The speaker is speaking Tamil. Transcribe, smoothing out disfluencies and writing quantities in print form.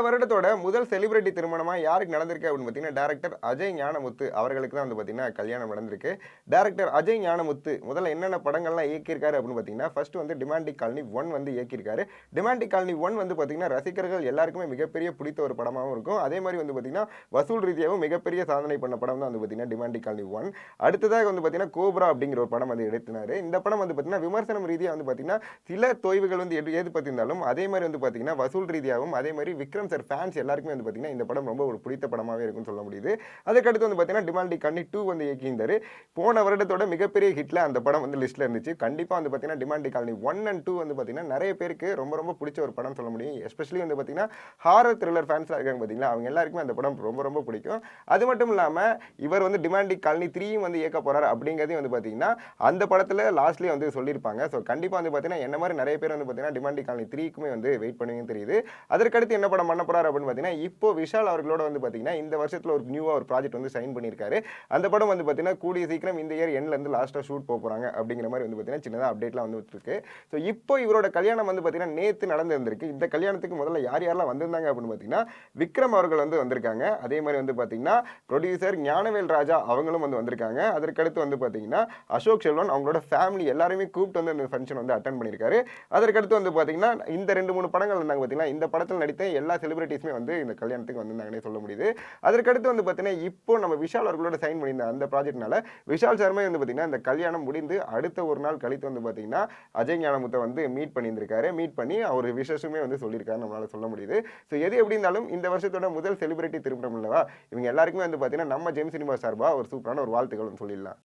வருடத்தோட முதல் செலிபிரிட்டி திருமணமா யாருக்கு நடந்திருக்கு அப்படின்னு பார்த்தீங்கன்னா, டைரக்டர் அஜய் ஞானமுத்து அவர்களுக்கு தான் வந்து பார்த்தீங்கன்னா, கல்யாணம் நடந்திருக்கு. டைரக்டர் அஜய் ஞானமுத்து முதல்ல என்னென்ன படங்கள்லாம் இயக்கியிருக்காரு அப்படின்னு பார்த்தீங்கன்னா, ஃபர்ஸ்ட் வந்து டிமாண்டிக் காலனி 1 வந்து இயக்கியிருக்காரு. டிமாண்டிக் காலனி 1 வந்து பார்த்தீங்கன்னா, ரசிகர்கள் எல்லாருக்குமே மிகப்பெரிய பிடித்த ஒரு படமாவும் இருக்கும். அதே மாரி வந்து பார்த்தீங்கன்னா, வசூல் ரீதியாவும் மிகப்பெரிய சாதனை பண்ண படம் தான் வந்து பார்த்தீங்கன்னா, டிமாண்டிக் காலனி 1. அடுத்ததாக வந்து பார்த்தீங்கன்னா, கோப்ரா அப்படிங்கிற ஒரு படம் வந்து எடுத்தினாரு. இந்த படம் வந்து பார்த்தீங்கன்னா, விமர்சனம் ரீதியா வந்து பார்த்தீங்கன்னா, சில தொய்வுகள் வந்து ஏற்பட்டிருந்தாலும், அதே மாரி வந்து பார்த்தீங்கன்னா, வசூல் ரீதியாவும் அதே மாரி விக்ரம் சார் ஃபேன்ஸ் எல்லாருக்குமே வந்து பார்த்தீங்கன்னா, இந்த படம் ரொம்ப ஒரு பிடித்த படமாவே இருக்கும்னு சொல்ல முடியுது. அதுக்கடுத்து வந்து பார்த்தீங்கன்னா, டிமாண்டி கன்னி 2 வந்து இயக்கியிருந்தாரு. போன வருடத்தோட மிகப்பெரிய ஹிட்ல அந்த படம் வந்து லிஸ்ட்ல இருந்துச்சு. கண்டிப்பா வந்து பார்த்தீங்கன்னா, டிமாண்டி காலனி 1 அண்ட் 2 வந்து பார்த்தீங்கன்னா, நெறைய பேருக்கு ரொம்ப ரொம்ப பிடிச்ச ஒரு படம் சொல்ல முடியும். எஸ்பெஷலி வந்து பார்த்தீங்கன்னா, ஹாரர் த்ரில்லர் ஃபேன்ஸா இருக்காங்க பார்த்தீங்களா, அவங்க எல்லாருக்குமே அந்த படம் ரொம்ப ரொம்ப பிடிக்கும். அது மட்டும் இல்லாம, இவர் வந்து டிமாண்டி காலனி 3யும் வந்து இயக்க போறாரு அப்படிங்கிறதையும் வந்து பார்த்தீங்கன்னா, அந்த படத்துல லாஸ்ட்லயே வந்து சொல்லியிருப்பாங்க. ஸோ கண்டிப்பா வந்து பார்த்தீங்கன்னா, என்ன மாரி நெறைய பேர் வந்து பார்த்தீங்கன்னா, டிமாண்டி காலனி 3க்குமே வந்து வெயிட் பண்ணுவீங்கன்னு தெரியுது. அதற்கடுத்து என்ன படம் பண்ண போறாரு அப்படின்னு பார்த்தீங்கன்னா, இப்போ விஷால் அவர்களோட வந்து பார்த்தீங்கன்னா, இந்த வருஷத்துல ஒரு நியூவா ஒரு ப்ராஜெக்ட் வந்து சைன் பண்ணியிருக்காரு. அந்த படம் வந்து பார்த்தீங்கன்னா, கூடிய சீக்கிரம் இந்த இயர் எண்ட்ல இருந்து லாஸ்ட்டா ஷூட் போறாங்க அப்படிங்கிற மாரி வந்து பார்த்தீங்கன்னா, சின்னதா அப்டேட்லாம் வந்துட்டு இருக்கு. ஸோ இப்போ இவரோட கல்யாணம் வந்து பார்த்தீங்கன்னா, நேத்து நடந்திருந்திருக்கு. இந்த கல்யாணத்துக்கு முதல்ல யார் யாரெல்லாம் வந்திருந்தாங்க அப்படின்னு பார்த்தீங்கன்னா, விக்ரம் அவர்கள் வந்து வந்திருக்காங்க. அதே மாரி வந்து பார்த்தீங்கன்னா, புரொடியூசர் ஞானவேல் ராஜா அவங்களும் வந்து வந்திருக்காங்க. அதற்கடுத்து வந்து பார்த்தீங்கன்னா, அசோக் செல்வன் அவங்களோட ஃபேமிலி எல்லாரையுமே கூப்பிட்டு வந்து இந்த ஃபங்ஷன் வந்து அட்டெண்ட் பண்ணியிருக்காரு. அதற்கடுத்து வந்து பார்த்தீங்கன்னா, இந்த 2, 3 படங்கள் இருந்தாங்க பார்த்தீங்களா, இந்த படத்தில் நடித்த எல்லா செலிபிரிட்டீஸுமே வந்து இந்த கல்யாணத்துக்கு வந்திருந்தாங்கன்னே சொல்ல முடியுது. அதற்கடுத்து வந்து பார்த்தீங்கன்னா, இப்போ நம்ம விஷால் அவர்களோட சைன் பண்ணியிருந்த அந்த ப்ராஜெக்ட்னால விஷால் சாருமே வந்து பார்த்தீங்கன்னா, இந்த கல்யாணம் முடிந்து அடுத்த ஒரு நாள் கழித்து வந்து பார்த்தீங்கன்னா, அஜய் ஞானமுத்தை வந்து மீட் பண்ணியிருந்திருக்காரு. மீட் பண்ணி அவர் விஷஸுமே வந்து சொல்லியிருக்காரு நம்மளால சொல்ல முடியுது. ஸோ எது எப்படி இருந்தாலும் இந்த வருஷத்தோட முதல் செலிபிரிட்டி திருமணம் அல்லவா, இவங்க எல்லாருக்குமே வந்து பார்த்தீங்கன்னா, நம்ம ஜெம் சினிமா சார்பா ஒரு சூப்பரான ஒரு வாழ்த்துக்கள் சொல்லிடலாம்.